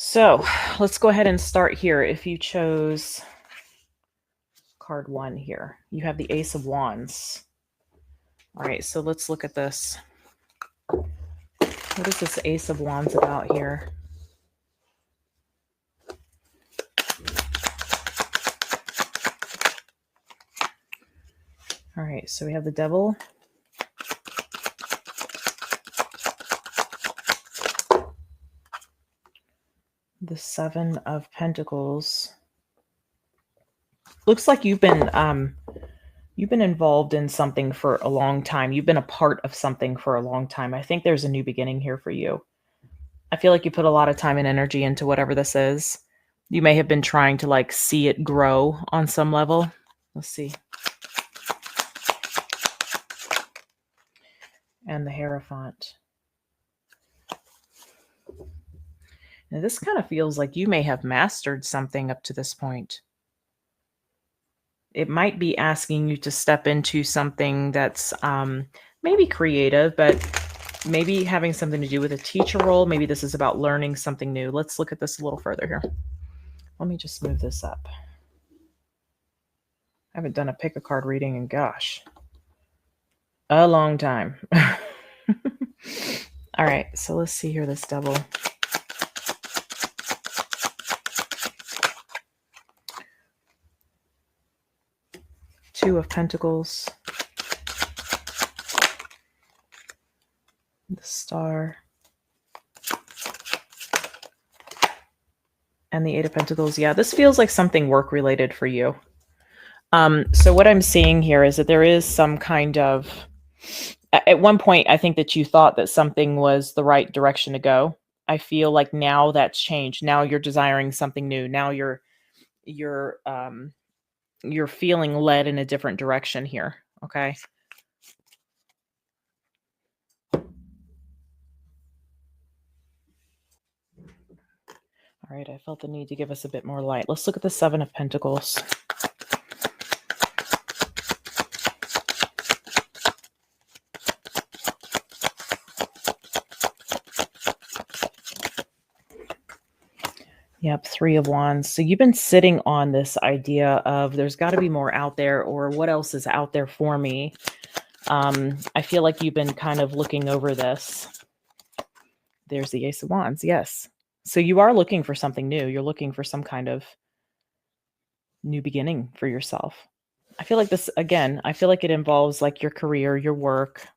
So let's go ahead and start here. If you chose card 1 here, you have the Ace of Wands. All right, so let's look at this. What is this Ace of Wands about here? All right, so we have the Devil. The Seven of Pentacles. Looks like you've been involved in something for a long time. You've been a part of something for a long time. I think there's a new beginning here for you. I feel like you put a lot of time and energy into whatever this is. You may have been trying to like see it grow on some level. Let's see. And the Hierophant. Now this kind of feels like you may have mastered something up to this point. It might be asking you to step into something that's maybe creative, but maybe having something to do with a teacher role. Maybe this is about learning something new. Let's look at this a little further here. Let me just move this up. I haven't done a pick a card reading in, gosh, a long time. All right, so let's see here, this Devil. Two of Pentacles. The Star. And the Eight of Pentacles. Yeah, this feels like something work related for you. So what I'm seeing here is that there is some kind of, at one point, I think that you thought that something was the right direction to go. I feel like now that's changed. Now you're desiring something new. Now you're feeling led in a different direction here. Okay. All right, I felt the need to give us a bit more light. Let's look at the Seven of Pentacles. Yep, Three of Wands. So you've been sitting on this idea of there's got to be more out there, or what else is out there for me? I feel like you've been kind of looking over this. There's the Ace of Wands. Yes. So you are looking for something new. You're looking for some kind of new beginning for yourself. I feel like this, again, I feel like it involves like your career, your work.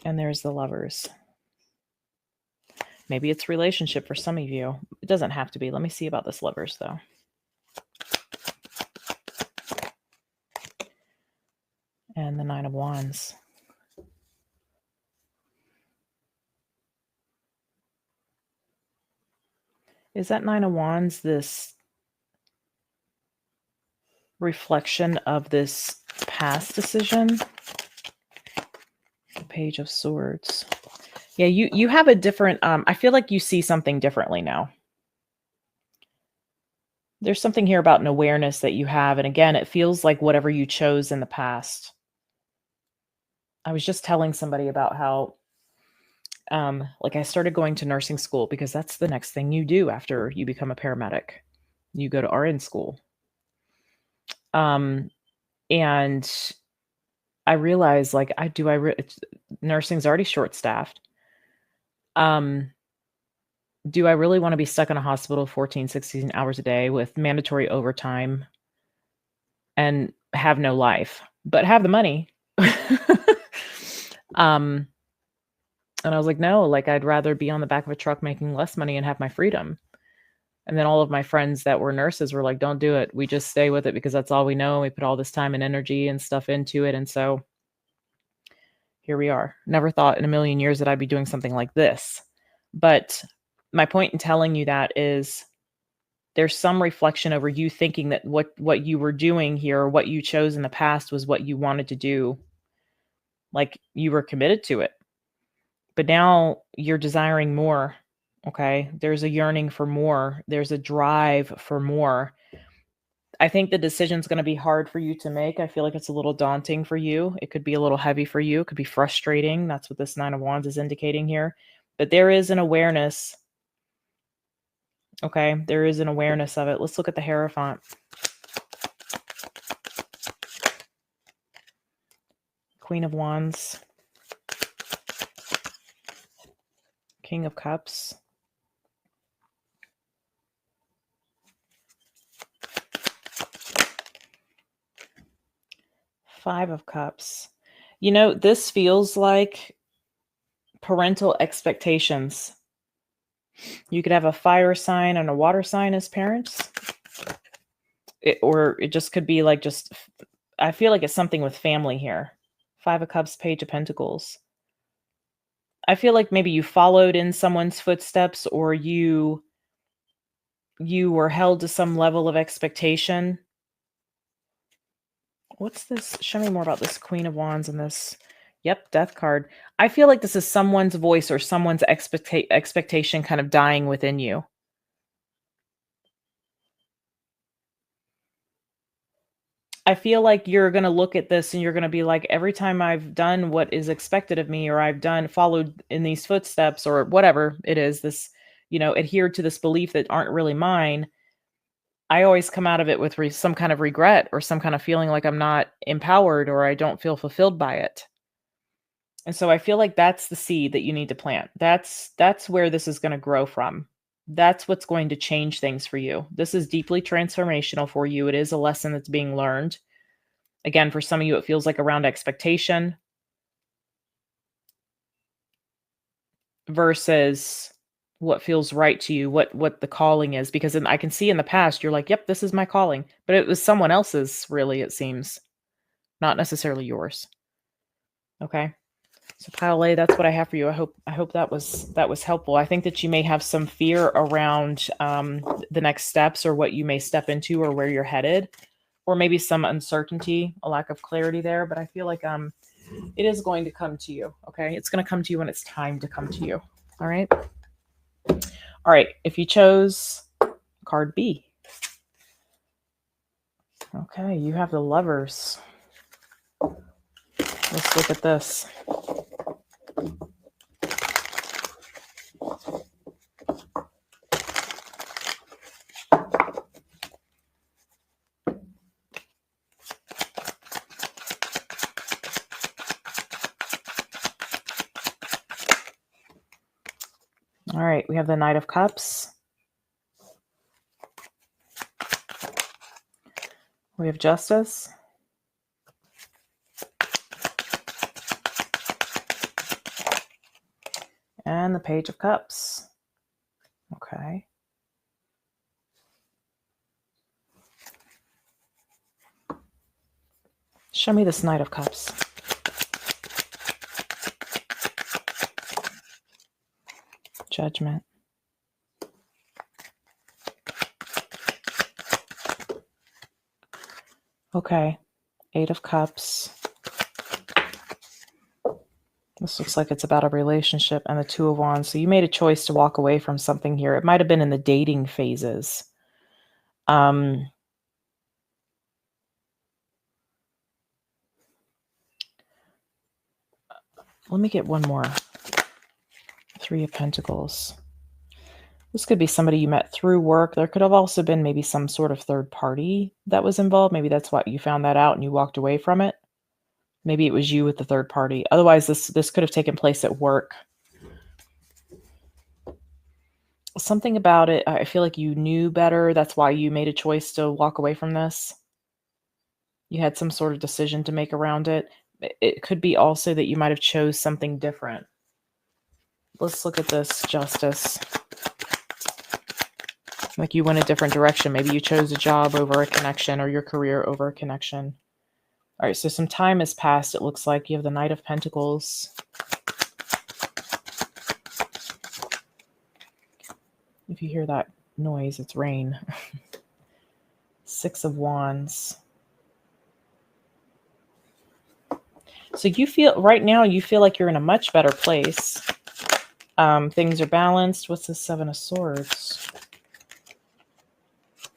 And there's the Lovers. Maybe it's relationship for some of you. It doesn't have to be. Let me see about this Lovers, though. And the Nine of Wands. Is that Nine of Wands this reflection of this past decision? The Page of Swords. Yeah, you have a different, I feel like you see something differently now. There's something here about an awareness that you have. And again, it feels like whatever you chose in the past. I was just telling somebody about how, like I started going to nursing school because that's the next thing you do after you become a paramedic. You go to RN school. And I realized like, nursing's already short-staffed. Do I really want to be stuck in a hospital 14, 16 hours a day with mandatory overtime and have no life, but have the money? And I was like, no, like I'd rather be on the back of a truck making less money and have my freedom. And then all of my friends that were nurses were like, don't do it. We just stay with it because that's all we know. We put all this time and energy and stuff into it. And so here we are. Never thought in a million years that I'd be doing something like this. But my point in telling you that is there's some reflection over you thinking that what you were doing here, or what you chose in the past was what you wanted to do. Like you were committed to it. But now you're desiring more. Okay. There's a yearning for more. There's a drive for more. I think the decision's going to be hard for you to make. I feel like it's a little daunting for you. It could be a little heavy for you. It could be frustrating. That's what this Nine of Wands is indicating here. But there is an awareness. Okay, there is an awareness of it. Let's look at the Hierophant. Queen of Wands. King of Cups. Five of Cups. You know, this feels like parental expectations. You could have a fire sign and a water sign as parents. Or it just could be like I feel like it's something with family here. Five of Cups, Page of Pentacles. I feel like maybe you followed in someone's footsteps, or you were held to some level of expectation. What's this? Show me more about this Queen of Wands and this. Yep, Death card. I feel like this is someone's voice or someone's expectation kind of dying within you. I feel like you're going to look at this and you're going to be like, every time I've done what is expected of me, or I've followed in these footsteps, or whatever it is, this, adhered to this belief that aren't really mine, I always come out of it with some kind of regret or some kind of feeling like I'm not empowered or I don't feel fulfilled by it. And so I feel like that's the seed that you need to plant. That's where this is going to grow from. That's what's going to change things for you. This is deeply transformational for you. It is a lesson that's being learned. Again, for some of you, it feels like around expectation versus what feels right to you, what the calling is. Because I can see in the past, you're like, yep, this is my calling. But it was someone else's, really, it seems. Not necessarily yours. Okay. So pile A, that's what I have for you. I hope that was helpful. I think that you may have some fear around the next steps, or what you may step into, or where you're headed, or maybe some uncertainty, a lack of clarity there. But I feel like it is going to come to you. Okay, it's going to come to you when it's time to come to you. All right. All right. If you chose card B, okay, you have the Lovers. Let's look at this. All right, we have the Knight of Cups. We have Justice. And the Page of Cups. Okay. Show me this Knight of Cups. Judgment. Okay. Eight of Cups. This looks like it's about a relationship, and the Two of Wands. So you made a choice to walk away from something here. It might have been in the dating phases. Let me get one more. Three of Pentacles. This could be somebody you met through work. There could have also been maybe some sort of third party that was involved. Maybe that's why you found that out and you walked away from it. Maybe it was you with the third party. Otherwise, this could have taken place at work. Something about it, I feel like you knew better. That's why you made a choice to walk away from this. You had some sort of decision to make around it. It could be also that you might have chose something different. Let's look at this, Justice. Like you went a different direction. Maybe you chose a job over a connection, or your career over a connection. All right, so some time has passed. It looks like you have the Knight of Pentacles. If you hear that noise, it's rain. Six of Wands. So you feel, right now, you feel like you're in a much better place. Things are balanced. What's the Seven of Swords?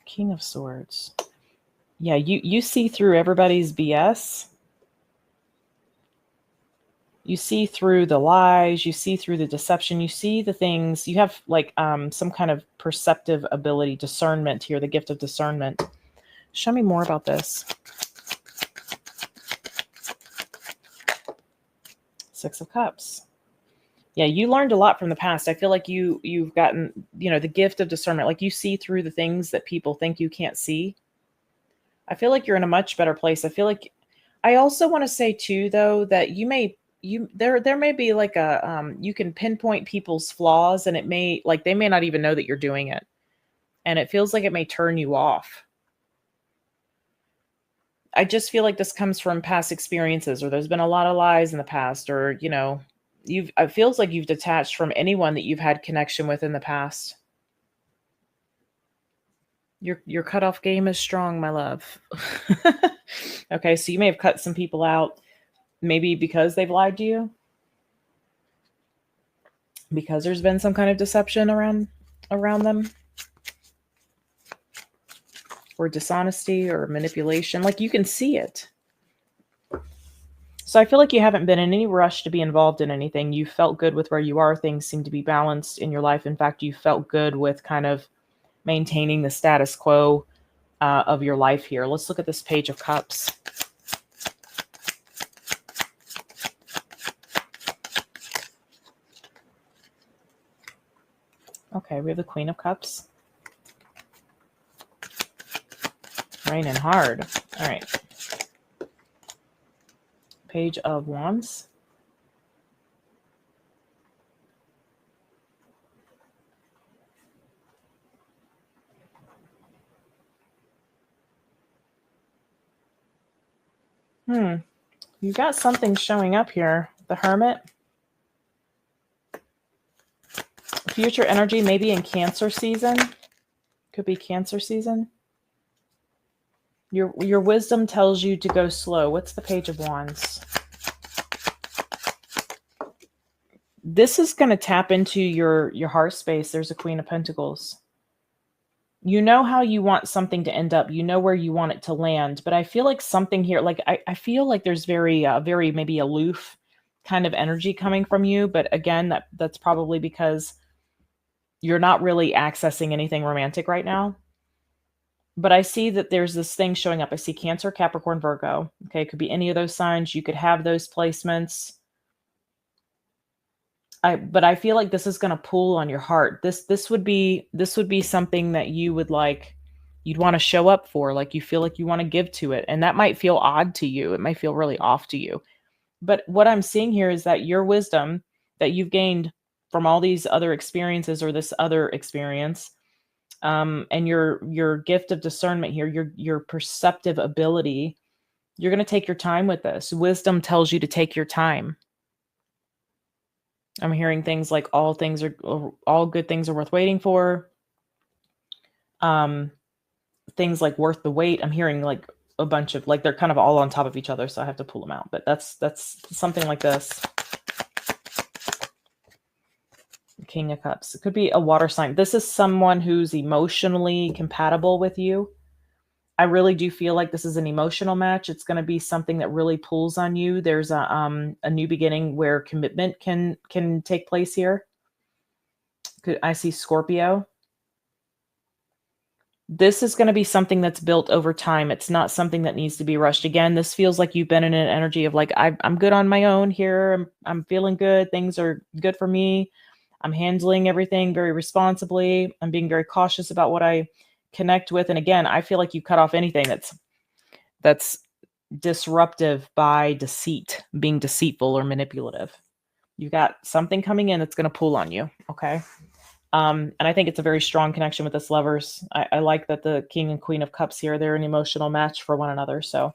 King of Swords. Yeah, you see through everybody's BS. You see through the lies, you see through the deception, you see the things, you have like some kind of perceptive ability, discernment here, the gift of discernment. Show me more about this. Six of Cups. Yeah, you learned a lot from the past. I feel like you've gotten, the gift of discernment. Like you see through the things that people think you can't see. I feel like you're in a much better place. I feel like I also want to say too, though, that there may be like you can pinpoint people's flaws, and it may, like, they may not even know that you're doing it. And it feels like it may turn you off. I just feel like this comes from past experiences, or there's been a lot of lies in the past, or, it feels like you've detached from anyone that you've had connection with in the past. Your cutoff game is strong, my love. Okay, so you may have cut some people out, maybe because they've lied to you, because there's been some kind of deception around them, or dishonesty or manipulation. Like you can see it. So I feel like you haven't been in any rush to be involved in anything. You felt good with where you are. Things seem to be balanced in your life. In fact, you felt good with kind of maintaining the status quo of your life here. Let's look at this Page of Cups. Okay, we have the Queen of Cups. Raining hard. All right. Page of Wands. You got something showing up here. The Hermit. Future energy, maybe in Cancer season. Could be Cancer season. Your wisdom tells you to go slow. What's the Page of Wands? This is going to tap into your heart space. There's a Queen of Pentacles. You know how you want something to end up. You know where you want it to land. But I feel like something here, like I feel like there's very maybe aloof kind of energy coming from you. But again, that's probably because you're not really accessing anything romantic right now. But I see that there's this thing showing up. I see Cancer, Capricorn, Virgo. Okay, it could be any of those signs. You could have those placements. But I feel like this is going to pull on your heart. This would be something that you would like, you'd want to show up for, like you feel like you want to give to it. And that might feel odd to you. It might feel really off to you. But what I'm seeing here is that your wisdom that you've gained from all these other experiences, or this other experience, and your gift of discernment here, your perceptive ability, you're going to take your time with this. Wisdom tells you to take your time. I'm hearing things like all good things are worth waiting for. Things like worth the wait. I'm hearing like a bunch of, like, they're kind of all on top of each other, so I have to pull them out. But that's something like this. King of Cups. It could be a water sign. This is someone who's emotionally compatible with you. I really do feel like this is an emotional match. It's going to be something that really pulls on you. There's a new beginning where commitment can take place here. I see Scorpio. This is going to be something that's built over time. It's not something that needs to be rushed. Again, this feels like you've been in an energy of like, I'm good on my own here. I'm feeling good. Things are good for me. I'm handling everything very responsibly. I'm being very cautious about what I connect with. And again, I feel like you cut off anything that's disruptive by deceit, being deceitful or manipulative. You got something coming in that's going to pull on you. Okay. And I think it's a very strong connection with this Lovers. I like that the King and Queen of Cups here, they're an emotional match for one another. So,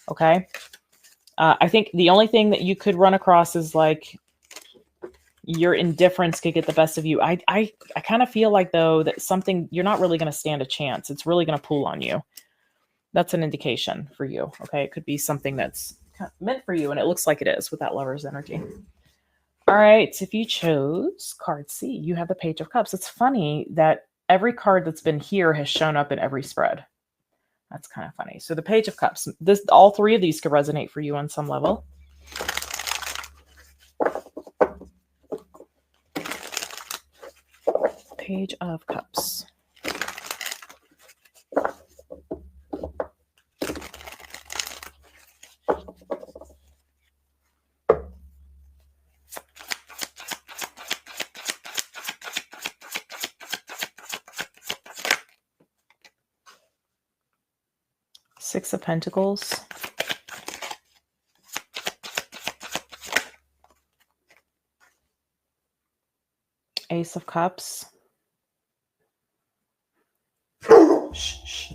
okay. I think the only thing that you could run across is like your indifference could get the best of you. I kind of feel like, though, that something, you're not really going to stand a chance. It's really going to pull on you. That's an indication for you. Okay. It could be something that's meant for you. And it looks like it is with that Lover's energy. All right. If you chose card C, you have the Page of Cups. It's funny that every card that's been here has shown up in every spread. That's kind of funny. So the Page of Cups, all three of these could resonate for you on some level. Page of Cups. Six of Pentacles. Ace of Cups. Shh, shh.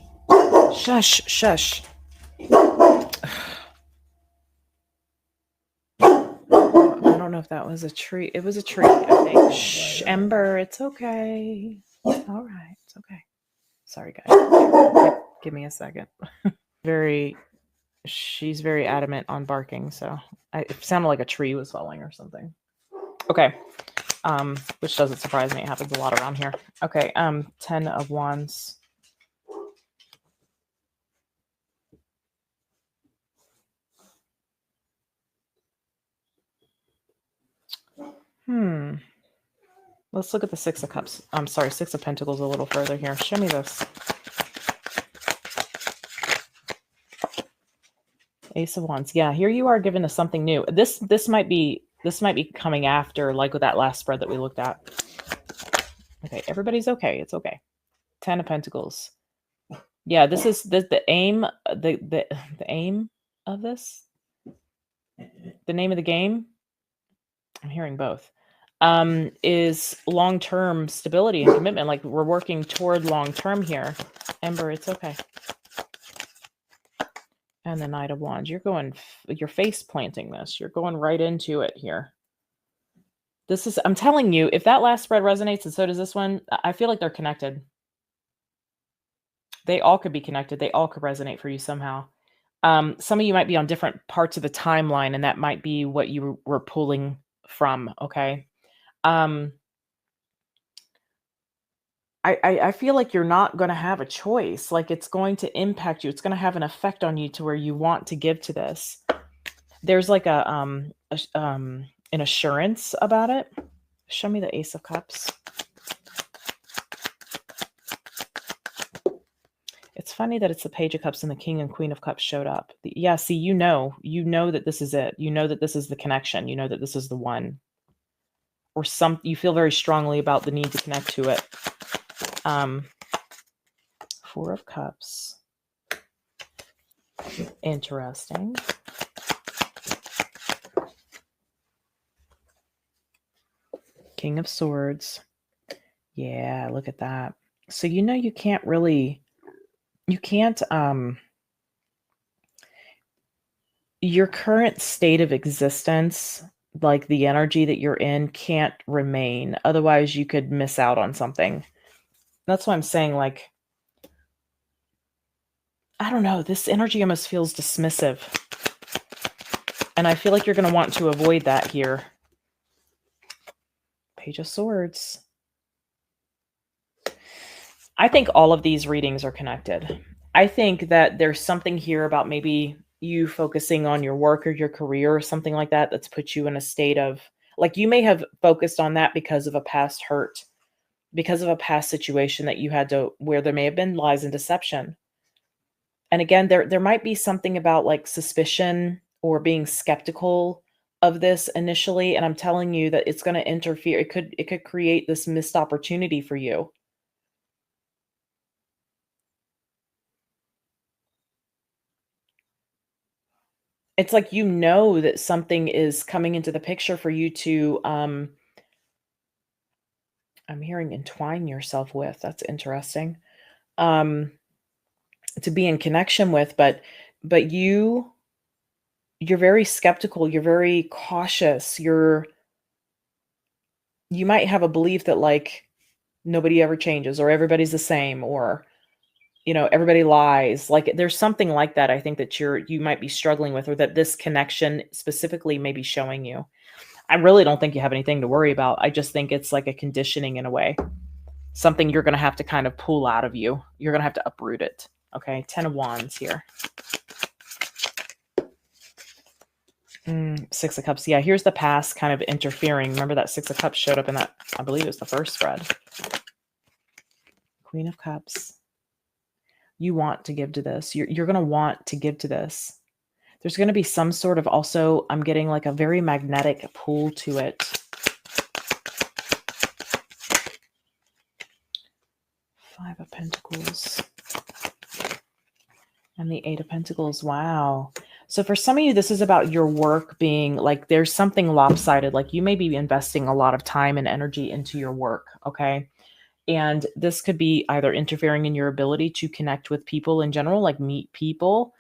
Shush, shush. I don't know if that was a tree. It was a tree, I think. Shh, Ember, it's okay. All right, it's okay. Sorry, guys. Give me a second. She's very adamant on barking, so it sounded like a tree was falling or something. Okay. Which doesn't surprise me. It happens a lot around here. Okay, 10 of Wands. Let's look at the Six of Cups. I'm sorry, Six of Pentacles a little further here. Show me this. Ace of Wands. Yeah, here you are given us something new. This might be coming after, like with that last spread that we looked at. Okay, everybody's okay. It's okay. 10 of Pentacles. Yeah, this is the aim. The aim of this. The name of the game. I'm hearing both. Is long-term stability and commitment. Like we're working toward long-term here. Ember, it's okay. And the Knight of Wands. You're face planting this. You're going right into it here. I'm telling you, if that last spread resonates and so does this one, I feel like they're connected. They all could be connected. They all could resonate for you somehow. Some of you might be on different parts of the timeline, and that might be what you were pulling from, okay? I feel like you're not going to have a choice. Like it's going to impact you. It's going to have an effect on you to where you want to give to this. There's like an assurance about it. Show me the Ace of Cups. It's funny that it's the Page of Cups and the King and Queen of Cups showed up. Yeah, see, you know that this is it. You know that this is the connection. You know that this is the one. Or you feel very strongly about the need to connect to it. Four of Cups. Interesting. King of Swords. Yeah, look at that. So you know you can't, your current state of existence, like the energy that you're in, can't remain. Otherwise you could miss out on something. That's why I'm saying, like, I don't know, this energy almost feels dismissive. And I feel like you're going to want to avoid that here. Page of Swords. I think all of these readings are connected. I think that there's something here about maybe you focusing on your work or your career or something like that that's put you in a state of, like, you may have focused on that because of a past hurt, because of a past situation that you had to, where there may have been lies and deception. And again, there might be something about like suspicion or being skeptical of this initially. And I'm telling you that it's going to interfere. It could create this missed opportunity for you. It's like, you know, that something is coming into the picture for you to, I'm hearing entwine yourself with. That's interesting. To be in connection with, but you're very skeptical. You're very cautious. You might have a belief that like nobody ever changes, or everybody's the same, or, you know, everybody lies. Like there's something like that. I think that you might be struggling with, or that this connection specifically may be showing you. I really don't think you have anything to worry about. I just think it's like a conditioning in a way. Something you're going to have to kind of pull out of you. You're going to have to uproot it. Okay, 10 of Wands here. 6 of Cups. Yeah, here's the past kind of interfering. Remember that 6 of Cups showed up in that, I believe it was the first spread. Queen of Cups. You want to give to this. You're going to want to give to this. There's going to be some sort of also, I'm getting like a very magnetic pull to it. Five of Pentacles. And the Eight of Pentacles. Wow. So for some of you, this is about your work being like, there's something lopsided. Like you may be investing a lot of time and energy into your work. Okay. And this could be either interfering in your ability to connect with people in general, like meet people.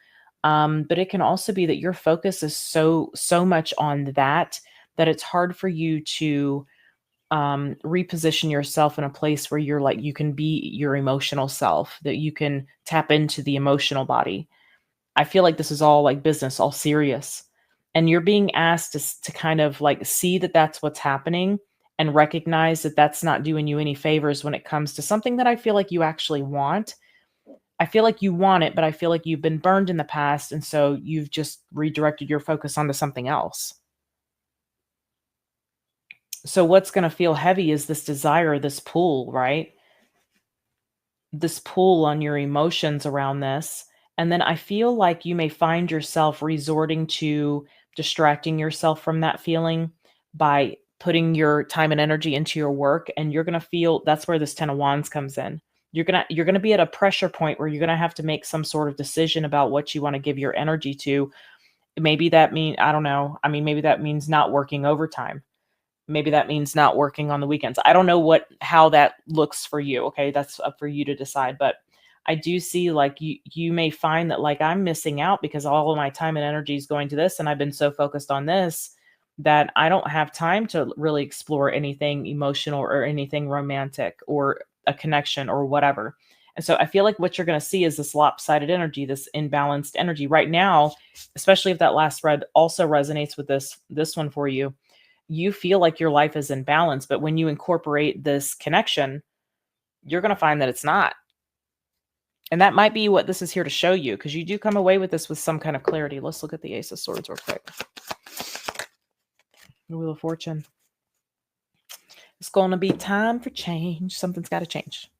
But it can also be that your focus is so much on that it's hard for you to reposition yourself in a place where you're like, you can be your emotional self, that you can tap into the emotional body. I feel like this is all like business, all serious. And you're being asked to kind of like see that that's what's happening and recognize that that's not doing you any favors when it comes to something that I feel like you actually want. I feel like you want it, but I feel like you've been burned in the past. And so you've just redirected your focus onto something else. So what's going to feel heavy is this desire, this pull, right? This pull on your emotions around this. And then I feel like you may find yourself resorting to distracting yourself from that feeling by putting your time and energy into your work. And you're going to feel that's where this 10 of Wands comes in. You're going to be at a pressure point where you're going to have to make some sort of decision about what you want to give your energy to. Maybe that means, I don't know. I mean, maybe that means not working overtime. Maybe that means not working on the weekends. I don't know how that looks for you. Okay. That's up for you to decide. But I do see like you may find that like I'm missing out because all of my time and energy is going to this. And I've been so focused on this that I don't have time to really explore anything emotional or anything romantic or a connection or whatever. And so I feel like what you're going to see is this lopsided energy, this imbalanced energy right now, especially if that last spread also resonates with this one for you. You feel like your life is in balance, but when you incorporate this connection, you're going to find that it's not. And that might be what this is here to show you, because you do come away with this with some kind of clarity. Let's look at the Ace of Swords real quick. The Wheel of Fortune. It's going to be time for change. Something's got to change.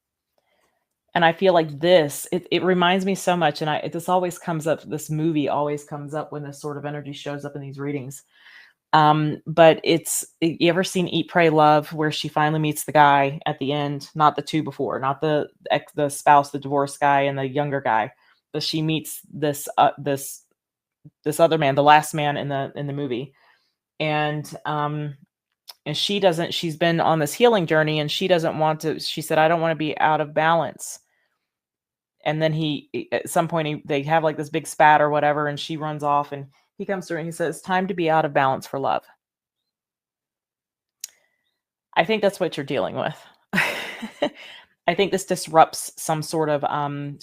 And I feel like this, it reminds me so much. And this always comes up. This movie always comes up when this sort of energy shows up in these readings. But you ever seen Eat, Pray, Love, where she finally meets the guy at the end, not the two before, not the spouse, the divorced guy and the younger guy, but she meets this other man, the last man in the movie. And she's been on this healing journey and she doesn't want to, she said, I don't want to be out of balance. And then at some point they have like this big spat or whatever, and she runs off and he comes through and he says, time to be out of balance for love. I think that's what you're dealing with. I think this disrupts some sort of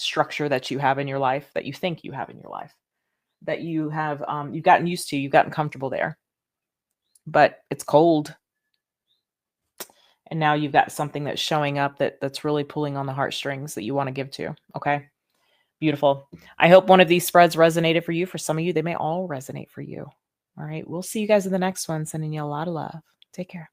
structure that you have in your life, that you think you have in your life, that you have, you've gotten used to, you've gotten comfortable there, but it's cold. And now you've got something that's showing up that's really pulling on the heartstrings that you want to give to. Okay. Beautiful. I hope one of these spreads resonated for you. For some of you, they may all resonate for you. All right. We'll see you guys in the next one. Sending you a lot of love. Take care.